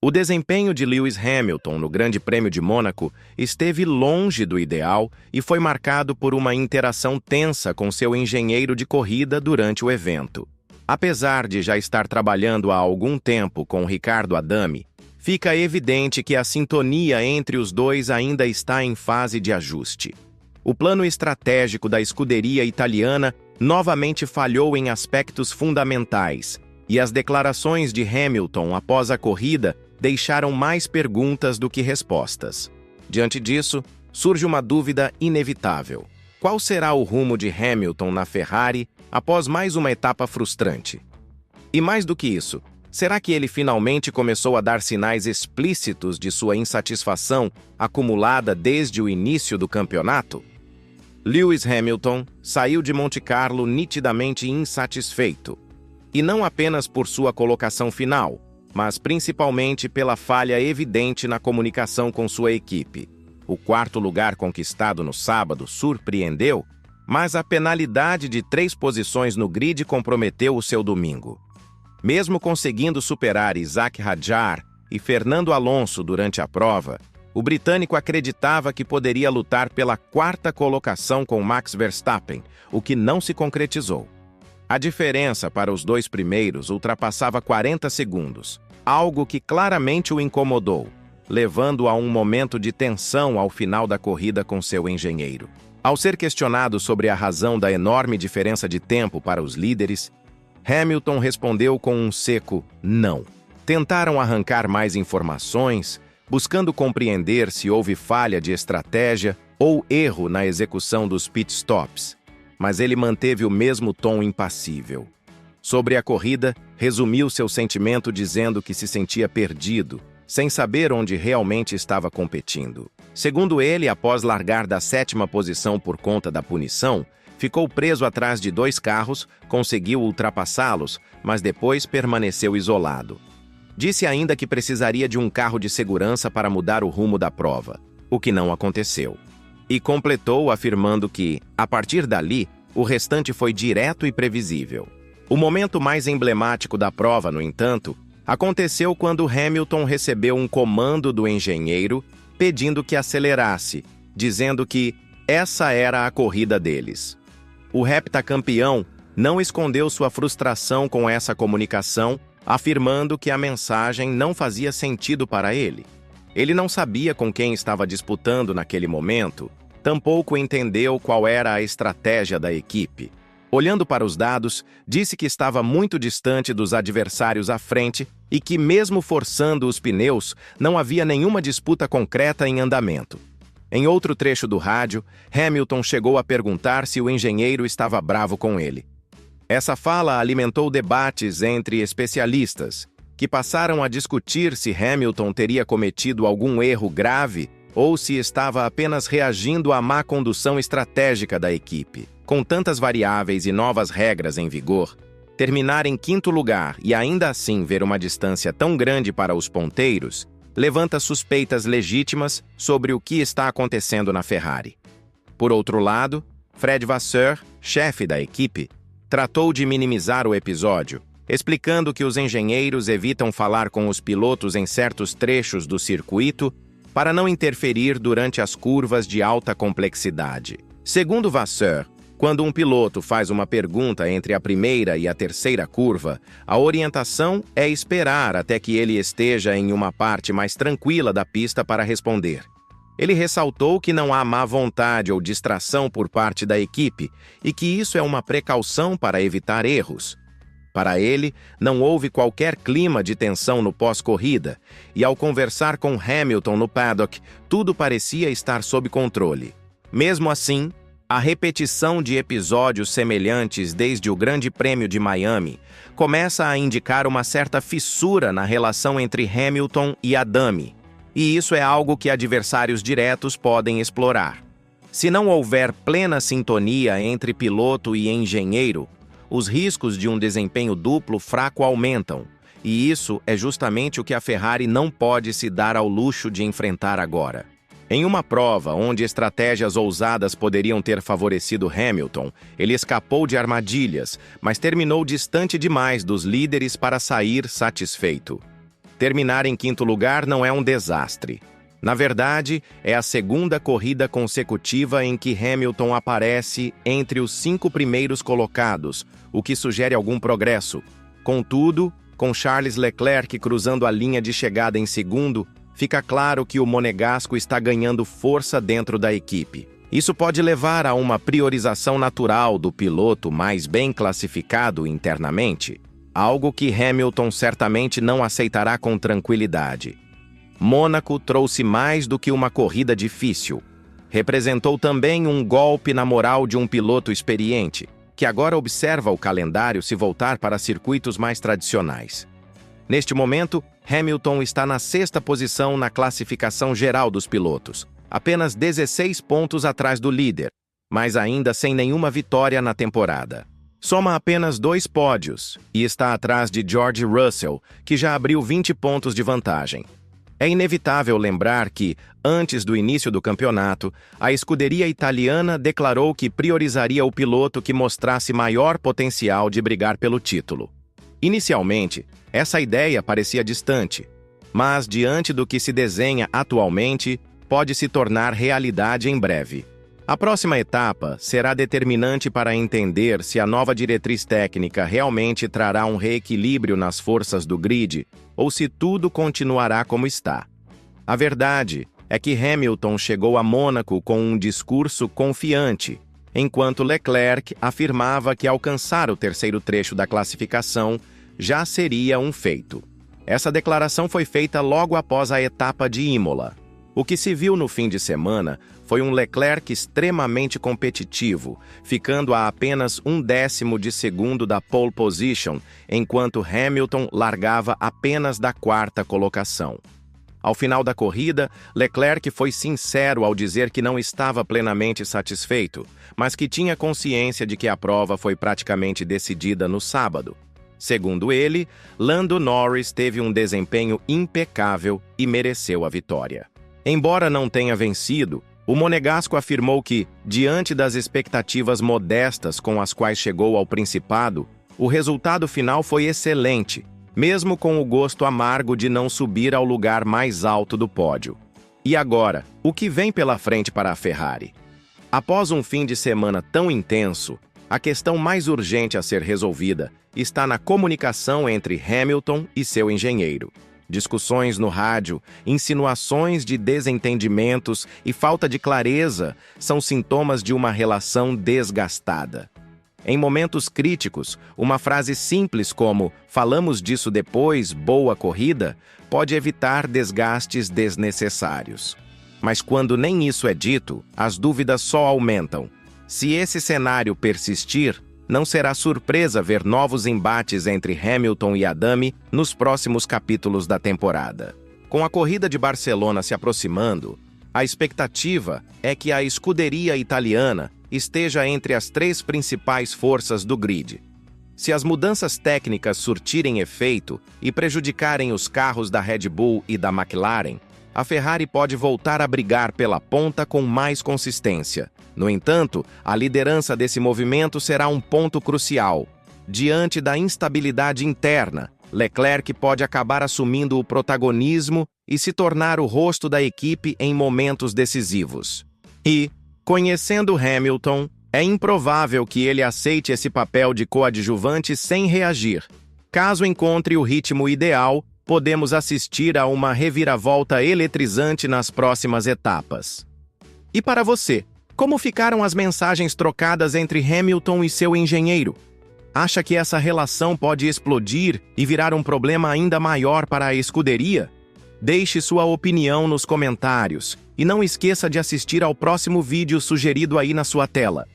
O desempenho de Lewis Hamilton no Grande Prêmio de Mônaco esteve longe do ideal e foi marcado por uma interação tensa com seu engenheiro de corrida durante o evento. Apesar de já estar trabalhando há algum tempo com Riccardo Adami, fica evidente que a sintonia entre os dois ainda está em fase de ajuste. O plano estratégico da escuderia italiana novamente falhou em aspectos fundamentais, e as declarações de Hamilton após a corrida deixaram mais perguntas do que respostas. Diante disso, surge uma dúvida inevitável. Qual será o rumo de Hamilton na Ferrari após mais uma etapa frustrante? E mais do que isso, será que ele finalmente começou a dar sinais explícitos de sua insatisfação acumulada desde o início do campeonato? Lewis Hamilton saiu de Monte Carlo nitidamente insatisfeito, e não apenas por sua colocação final, mas principalmente pela falha evidente na comunicação com sua equipe. O quarto lugar conquistado no sábado surpreendeu, mas a penalidade de 3 posições no grid comprometeu o seu domingo. Mesmo conseguindo superar Isaac Hadjar e Fernando Alonso durante a prova, o britânico acreditava que poderia lutar pela 4ª colocação com Max Verstappen, o que não se concretizou. A diferença para os 2 primeiros ultrapassava 40 segundos, algo que claramente o incomodou, levando a um momento de tensão ao final da corrida com seu engenheiro. Ao ser questionado sobre a razão da enorme diferença de tempo para os líderes, Hamilton respondeu com um seco não. Tentaram arrancar mais informações, buscando compreender se houve falha de estratégia ou erro na execução dos pitstops, mas ele manteve o mesmo tom impassível. Sobre a corrida, resumiu seu sentimento dizendo que se sentia perdido, sem saber onde realmente estava competindo. Segundo ele, após largar da 7ª posição por conta da punição, ficou preso atrás de 2 carros, conseguiu ultrapassá-los, mas depois permaneceu isolado. Disse ainda que precisaria de um carro de segurança para mudar o rumo da prova, o que não aconteceu. E completou afirmando que, a partir dali, o restante foi direto e previsível. O momento mais emblemático da prova, no entanto, aconteceu quando Hamilton recebeu um comando do engenheiro pedindo que acelerasse, dizendo que essa era a corrida deles. O heptacampeão não escondeu sua frustração com essa comunicação, afirmando que a mensagem não fazia sentido para ele. Ele não sabia com quem estava disputando naquele momento, tampouco entendeu qual era a estratégia da equipe. Olhando para os dados, disse que estava muito distante dos adversários à frente e que, mesmo forçando os pneus, não havia nenhuma disputa concreta em andamento. Em outro trecho do rádio, Hamilton chegou a perguntar se o engenheiro estava bravo com ele. Essa fala alimentou debates entre especialistas, que passaram a discutir se Hamilton teria cometido algum erro grave ou se estava apenas reagindo à má condução estratégica da equipe. Com tantas variáveis e novas regras em vigor, terminar em 5º lugar e ainda assim ver uma distância tão grande para os ponteiros levanta suspeitas legítimas sobre o que está acontecendo na Ferrari. Por outro lado, Fred Vasseur, chefe da equipe, tratou de minimizar o episódio, explicando que os engenheiros evitam falar com os pilotos em certos trechos do circuito para não interferir durante as curvas de alta complexidade. Segundo Vasseur, quando um piloto faz uma pergunta entre a primeira e a terceira curva, a orientação é esperar até que ele esteja em uma parte mais tranquila da pista para responder. Ele ressaltou que não há má vontade ou distração por parte da equipe e que isso é uma precaução para evitar erros. Para ele, não houve qualquer clima de tensão no pós-corrida e, ao conversar com Hamilton no paddock, tudo parecia estar sob controle. Mesmo assim, a repetição de episódios semelhantes desde o Grande Prêmio de Miami começa a indicar uma certa fissura na relação entre Hamilton e Adami, e isso é algo que adversários diretos podem explorar. Se não houver plena sintonia entre piloto e engenheiro, os riscos de um desempenho duplo fraco aumentam, e isso é justamente o que a Ferrari não pode se dar ao luxo de enfrentar agora. Em uma prova onde estratégias ousadas poderiam ter favorecido Hamilton, ele escapou de armadilhas, mas terminou distante demais dos líderes para sair satisfeito. terminar em quinto lugar não é um desastre. Na verdade, é a segunda corrida consecutiva em que Hamilton aparece entre os 5 primeiros colocados, o que sugere algum progresso. Contudo, com Charles Leclerc cruzando a linha de chegada em segundo, fica claro que o monegasco está ganhando força dentro da equipe. Isso pode levar a uma priorização natural do piloto mais bem classificado internamente, algo que Hamilton certamente não aceitará com tranquilidade. Mônaco trouxe mais do que uma corrida difícil. Representou também um golpe na moral de um piloto experiente, que agora observa o calendário se voltar para circuitos mais tradicionais. Neste momento, Hamilton está na 6ª posição na classificação geral dos pilotos, apenas 16 pontos atrás do líder, mas ainda sem nenhuma vitória na temporada. Soma apenas 2 pódios e está atrás de George Russell, que já abriu 20 pontos de vantagem. É inevitável lembrar que, antes do início do campeonato, a escuderia italiana declarou que priorizaria o piloto que mostrasse maior potencial de brigar pelo título. Inicialmente, essa ideia parecia distante, mas diante do que se desenha atualmente, pode se tornar realidade em breve. A próxima etapa será determinante para entender se a nova diretriz técnica realmente trará um reequilíbrio nas forças do grid ou se tudo continuará como está. A verdade é que Hamilton chegou a Mônaco com um discurso confiante, enquanto Leclerc afirmava que alcançar o 3º trecho da classificação já seria um feito. Essa declaração foi feita logo após a etapa de Imola. O que se viu no fim de semana foi um Leclerc extremamente competitivo, ficando a apenas 1/10 de segundo da pole position, enquanto Hamilton largava apenas da 4ª colocação. Ao final da corrida, Leclerc foi sincero ao dizer que não estava plenamente satisfeito, mas que tinha consciência de que a prova foi praticamente decidida no sábado. Segundo ele, Lando Norris teve um desempenho impecável e mereceu a vitória. Embora não tenha vencido, o monegasco afirmou que, diante das expectativas modestas com as quais chegou ao Principado, o resultado final foi excelente, mesmo com o gosto amargo de não subir ao lugar mais alto do pódio. E agora, o que vem pela frente para a Ferrari? Após um fim de semana tão intenso, a questão mais urgente a ser resolvida está na comunicação entre Hamilton e seu engenheiro. Discussões no rádio, insinuações de desentendimentos e falta de clareza são sintomas de uma relação desgastada. Em momentos críticos, uma frase simples como "falamos disso depois, boa corrida", pode evitar desgastes desnecessários. Mas quando nem isso é dito, as dúvidas só aumentam. Se esse cenário persistir, não será surpresa ver novos embates entre Hamilton e Adame nos próximos capítulos da temporada. Com a corrida de Barcelona se aproximando, a expectativa é que a escuderia italiana esteja entre as 3 principais forças do grid. Se as mudanças técnicas surtirem efeito e prejudicarem os carros da Red Bull e da McLaren, a Ferrari pode voltar a brigar pela ponta com mais consistência. No entanto, a liderança desse movimento será um ponto crucial. Diante da instabilidade interna, Leclerc pode acabar assumindo o protagonismo e se tornar o rosto da equipe em momentos decisivos. E, conhecendo Hamilton, é improvável que ele aceite esse papel de coadjuvante sem reagir. Caso encontre o ritmo ideal, podemos assistir a uma reviravolta eletrizante nas próximas etapas. E para você, como ficaram as mensagens trocadas entre Hamilton e seu engenheiro? Acha que essa relação pode explodir e virar um problema ainda maior para a escuderia? Deixe sua opinião nos comentários e não esqueça de assistir ao próximo vídeo sugerido aí na sua tela.